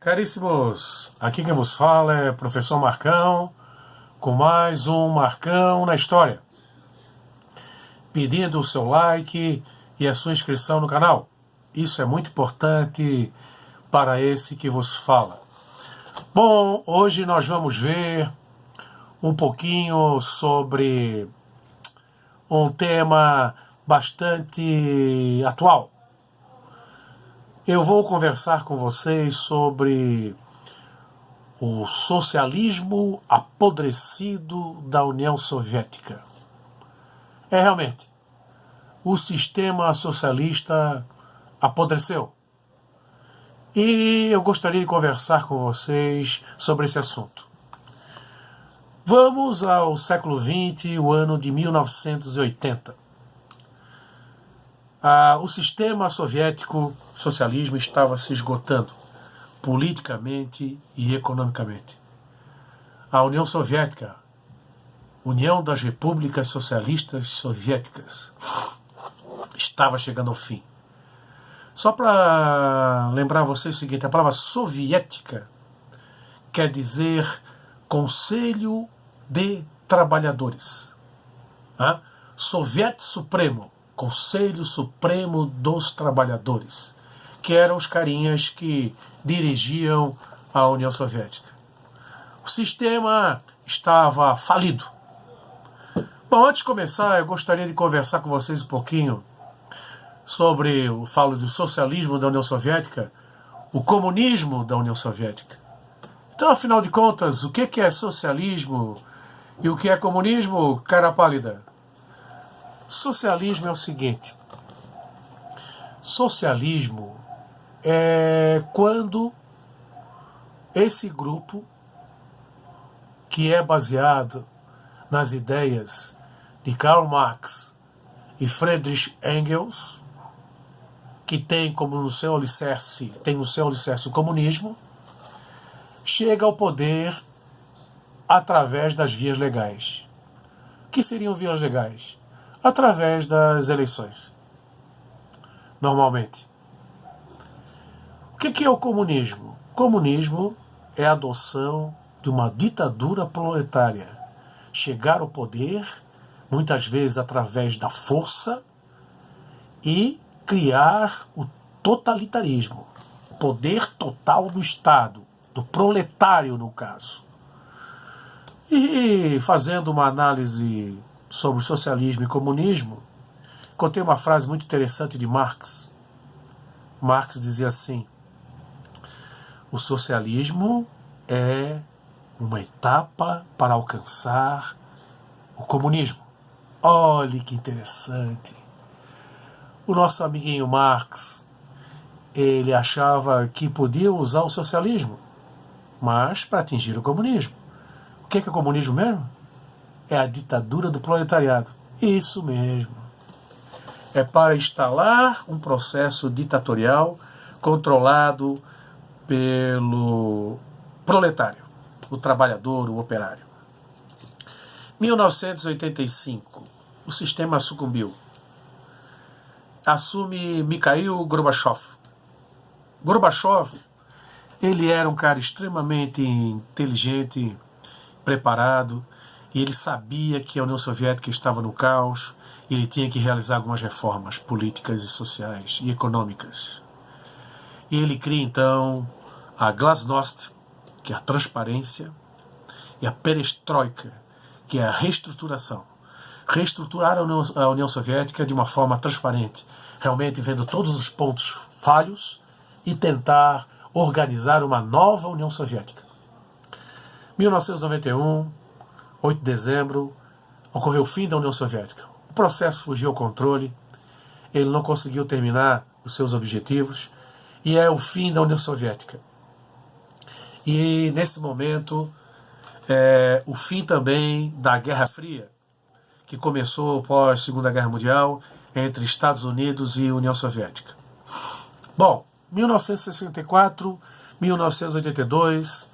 Caríssimos, aqui quem vos fala é professor Marcão, com mais um Marcão na História. Pedindo o seu like e a sua inscrição no canal. Isso é muito importante para esse que vos fala. Bom, hoje nós vamos ver um pouquinho sobre um tema bastante atual. Eu vou conversar com vocês sobre o socialismo apodrecido da União Soviética. Realmente, o sistema socialista apodreceu. E eu gostaria de conversar com vocês sobre esse assunto. Vamos ao século XX, o ano de 1980. O sistema soviético socialismo estava se esgotando politicamente e economicamente. A União Soviética, União das Repúblicas Socialistas Soviéticas, estava chegando ao fim. Só para lembrar vocês o seguinte, a palavra soviética quer dizer Conselho de Trabalhadores. Soviet Supremo, Conselho Supremo dos Trabalhadores, que eram os carinhas que dirigiam a União Soviética. O sistema estava falido. Bom, antes de começar, eu gostaria de conversar com vocês um pouquinho sobre, eu falo do socialismo da União Soviética, o comunismo da União Soviética. Então, afinal de contas, o que é socialismo e o que é comunismo, cara pálida? Socialismo é o seguinte: socialismo é quando esse grupo, que é baseado nas ideias de Karl Marx e Friedrich Engels, que tem como no seu alicerce, o comunismo, chega ao poder através das vias legais. O que seriam vias legais? Através das eleições, normalmente. O que é o comunismo? O comunismo é a adoção de uma ditadura proletária. Chegar ao poder, muitas vezes através da força, e criar o totalitarismo. Poder total do Estado, do proletário no caso. E fazendo uma análise sobre socialismo e comunismo, contei uma frase muito interessante de Marx. Marx dizia assim: o socialismo é uma etapa para alcançar o comunismo. Olhe que interessante. O nosso amiguinho Marx, ele achava que podia usar o socialismo, mas para atingir o comunismo. O que é o comunismo mesmo? É a ditadura do proletariado. Isso mesmo. É para instalar um processo ditatorial controlado pelo proletário, o trabalhador, o operário. 1985, o sistema sucumbiu. Assume Mikhail Gorbachev. Gorbachev, ele era um cara extremamente inteligente, preparado, e ele sabia que a União Soviética estava no caos e ele tinha que realizar algumas reformas políticas e sociais e econômicas. E ele cria, então, a Glasnost, que é a transparência, e a Perestroika, que é a reestruturação. Reestruturar a União Soviética de uma forma transparente, realmente vendo todos os pontos falhos e tentar organizar uma nova União Soviética. 1991, 8 de dezembro, ocorreu o fim da União Soviética. O processo fugiu ao controle, ele não conseguiu terminar os seus objetivos, e é o fim da União Soviética. E nesse momento, o fim também da Guerra Fria, que começou após a Segunda Guerra Mundial entre Estados Unidos e União Soviética. Bom, 1964, 1982,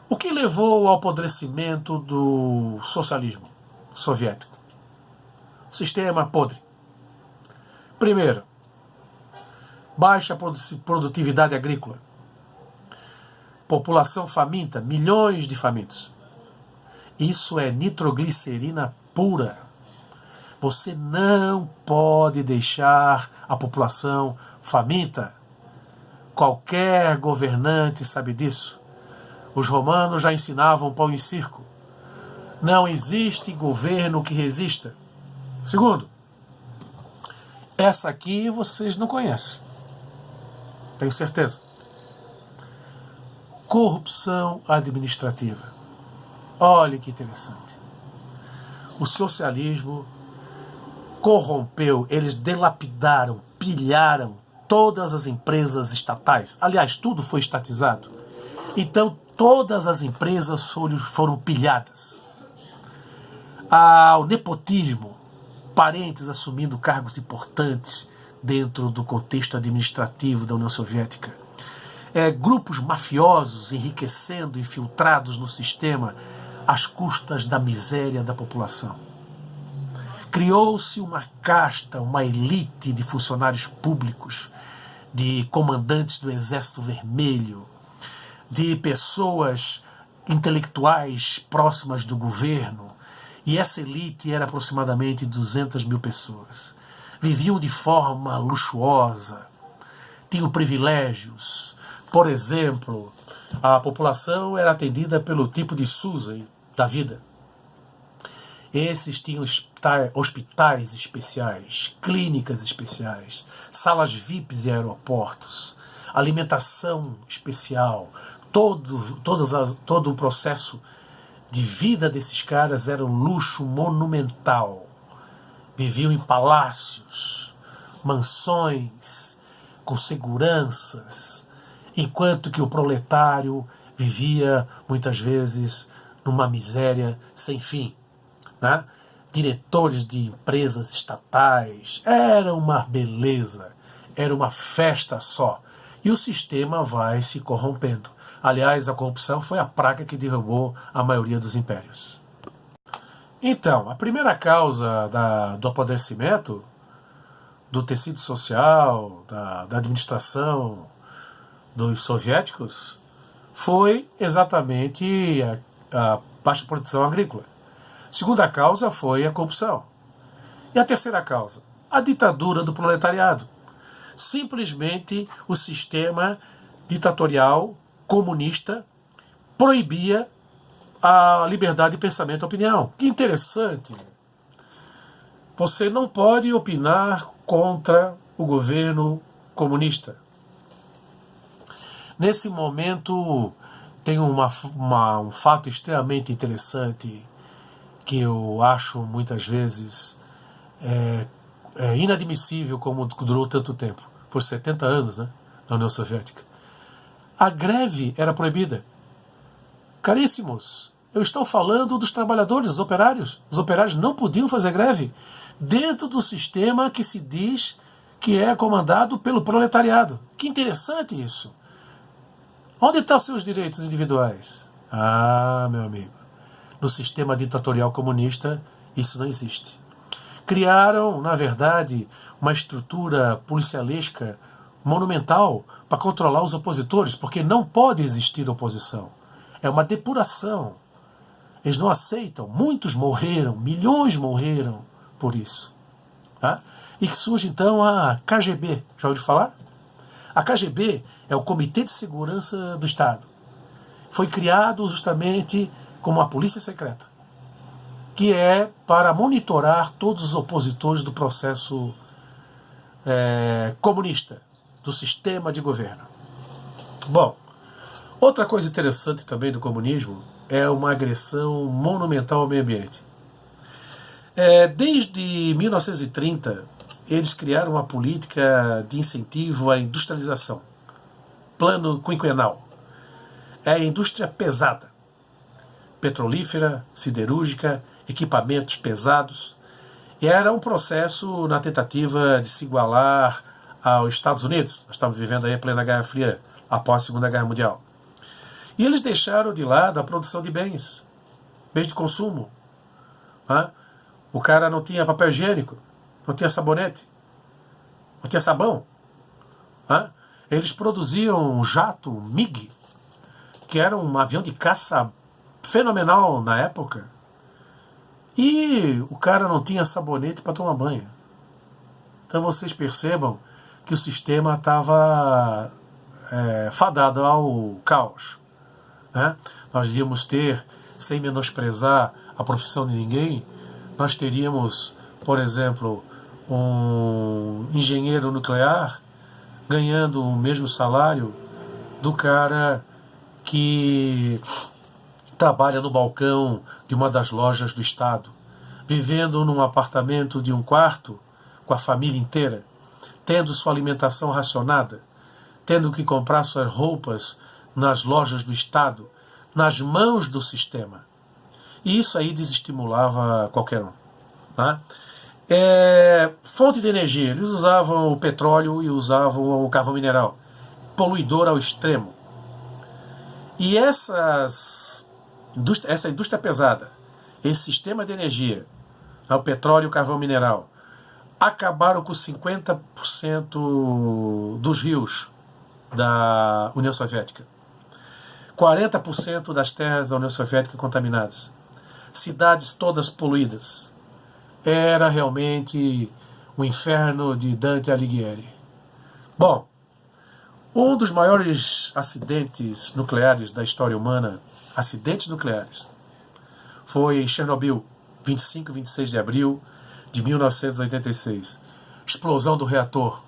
o que levou ao apodrecimento do socialismo soviético? Sistema podre. Primeiro, baixa produtividade agrícola. População faminta, milhões de famintos. Isso é nitroglicerina pura. Você não pode deixar a população faminta. Qualquer governante sabe disso. Os romanos já ensinavam pão e circo. Não existe governo que resista. Segundo, essa aqui vocês não conhecem. Tenho certeza. Corrupção administrativa. Olha que interessante. O socialismo corrompeu, eles dilapidaram, pilharam todas as empresas estatais. Aliás, tudo foi estatizado. Então, todas as empresas foram pilhadas. O nepotismo, parentes assumindo cargos importantes dentro do contexto administrativo da União Soviética. Grupos mafiosos enriquecendo, infiltrados no sistema, às custas da miséria da população. Criou-se uma casta, uma elite de funcionários públicos, de comandantes do Exército Vermelho, de pessoas intelectuais próximas do governo, e essa elite era aproximadamente 200 mil pessoas. Viviam de forma luxuosa, tinham privilégios. Por exemplo, a população era atendida pelo tipo de SUS da vida. Esses tinham hospitais especiais, clínicas especiais, salas VIPs em aeroportos, alimentação especial. Todo o processo de vida desses caras era um luxo monumental. Viviam em palácios, mansões, com seguranças, enquanto que o proletário vivia, muitas vezes, numa miséria sem fim. Né? Diretores de empresas estatais, era uma beleza, era uma festa só. E o sistema vai se corrompendo. Aliás, a corrupção foi a praga que derrubou a maioria dos impérios. Então, a primeira causa do apodrecimento do tecido social, da administração dos soviéticos, foi exatamente a baixa produção agrícola. Segunda causa foi a corrupção. E a terceira causa? A ditadura do proletariado. Simplesmente o sistema ditatorial comunista proibia a liberdade de pensamento e opinião. Que interessante. Você não pode opinar contra o governo comunista. Nesse momento tem um fato extremamente interessante que eu acho muitas vezes inadmissível como durou tanto tempo. Por 70 anos, né, na União Soviética. A greve era proibida. Caríssimos, eu estou falando dos trabalhadores, dos operários. Os operários não podiam fazer greve dentro do sistema que se diz que é comandado pelo proletariado. Que interessante isso. Onde estão os seus direitos individuais? Ah, meu amigo, no sistema ditatorial comunista isso não existe. Criaram, na verdade, uma estrutura policialesca monumental para controlar os opositores, porque não pode existir oposição. É uma depuração. Eles não aceitam. Muitos morreram, milhões morreram por isso. Tá? E que surge então a KGB. Já ouviu falar? A KGB é o Comitê de Segurança do Estado. Foi criado justamente como uma polícia secreta, que é para monitorar todos os opositores do processo comunista, do sistema de governo. Bom, outra coisa interessante também do comunismo é uma agressão monumental ao meio ambiente. Desde 1930, eles criaram uma política de incentivo à industrialização. Plano quinquenal. É indústria pesada. Petrolífera, siderúrgica, equipamentos pesados. E era um processo na tentativa de se igualar aos Estados Unidos. Nós estamos vivendo aí a plena Guerra Fria, após a Segunda Guerra Mundial. E eles deixaram de lado a produção de bens de consumo. O cara não tinha papel higiênico, não tinha sabonete, não tinha sabão. Eles produziam um jato MiG que era um avião de caça fenomenal na época, e o cara não tinha sabonete para tomar banho. Então vocês percebam que o sistema estava fadado ao caos, né? Nós íamos ter, sem menosprezar a profissão de ninguém, nós teríamos, por exemplo, um engenheiro nuclear ganhando o mesmo salário do cara que trabalha no balcão de uma das lojas do estado, vivendo num apartamento de um quarto com a família inteira, tendo sua alimentação racionada, tendo que comprar suas roupas nas lojas do estado, nas mãos do sistema. E isso aí desestimulava qualquer um, né? Fonte de energia, eles usavam o petróleo e usavam o carvão mineral, poluidor ao extremo. E essa indústria pesada, esse sistema de energia, o petróleo e o carvão mineral, acabaram com 50% dos rios da União Soviética. 40% das terras da União Soviética contaminadas. Cidades todas poluídas. Era realmente o inferno de Dante Alighieri. Bom, um dos maiores acidentes nucleares da história humana, acidentes nucleares, foi em Chernobyl, 25 e 26 de abril de 1986. Explosão do reator.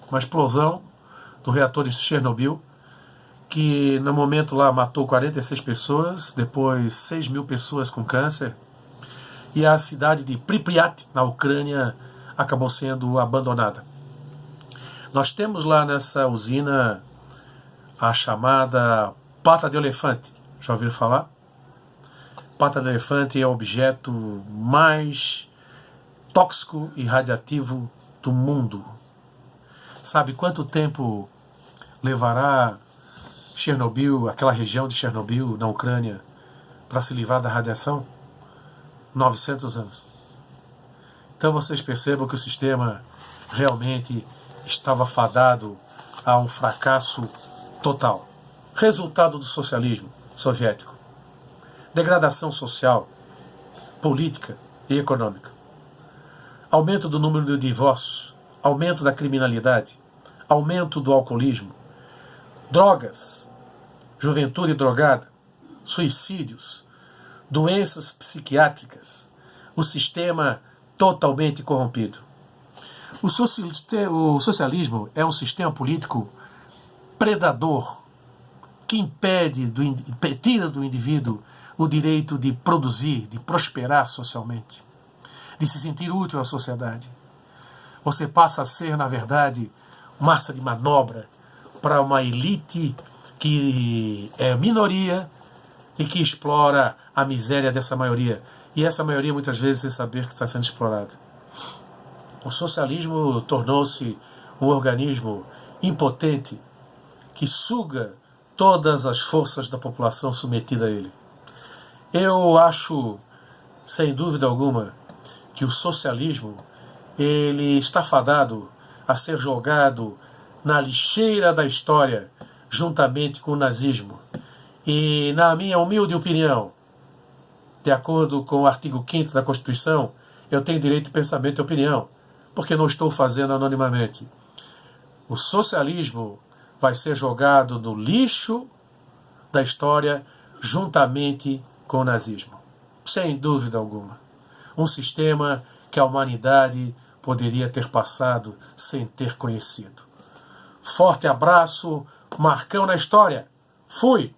Uma explosão do reator de Chernobyl, que no momento lá matou 46 pessoas, depois 6 mil pessoas com câncer, e a cidade de Pripyat, na Ucrânia, acabou sendo abandonada. Nós temos lá nessa usina a chamada pata de elefante. Já ouviram falar? Pata de elefante é o objeto mais tóxico e radiativo do mundo. Sabe quanto tempo levará Chernobyl, aquela região de Chernobyl, na Ucrânia, para se livrar da radiação? 900 anos. Então vocês percebam que o sistema realmente estava fadado a um fracasso total. Resultado do socialismo soviético: degradação social, política e econômica, aumento do número de divórcios, aumento da criminalidade, aumento do alcoolismo, drogas, juventude drogada, suicídios, doenças psiquiátricas, o sistema totalmente corrompido. O socialismo é um sistema político predador que tira do indivíduo o direito de produzir, de prosperar socialmente, de se sentir útil à sociedade. Você passa a ser, na verdade, massa de manobra para uma elite que é minoria e que explora a miséria dessa maioria. E essa maioria muitas vezes sem saber que está sendo explorada. O socialismo tornou-se um organismo impotente que suga todas as forças da população submetida a ele. Eu acho, sem dúvida alguma, que o socialismo ele está fadado a ser jogado na lixeira da história juntamente com o nazismo. E, na minha humilde opinião, de acordo com o artigo 5º da Constituição, eu tenho direito de pensamento e opinião, porque não estou fazendo anonimamente. O socialismo vai ser jogado no lixo da história juntamente com o nazismo. Sem dúvida alguma. Um sistema que a humanidade poderia ter passado sem ter conhecido. Forte abraço, Marcão na história. Fui!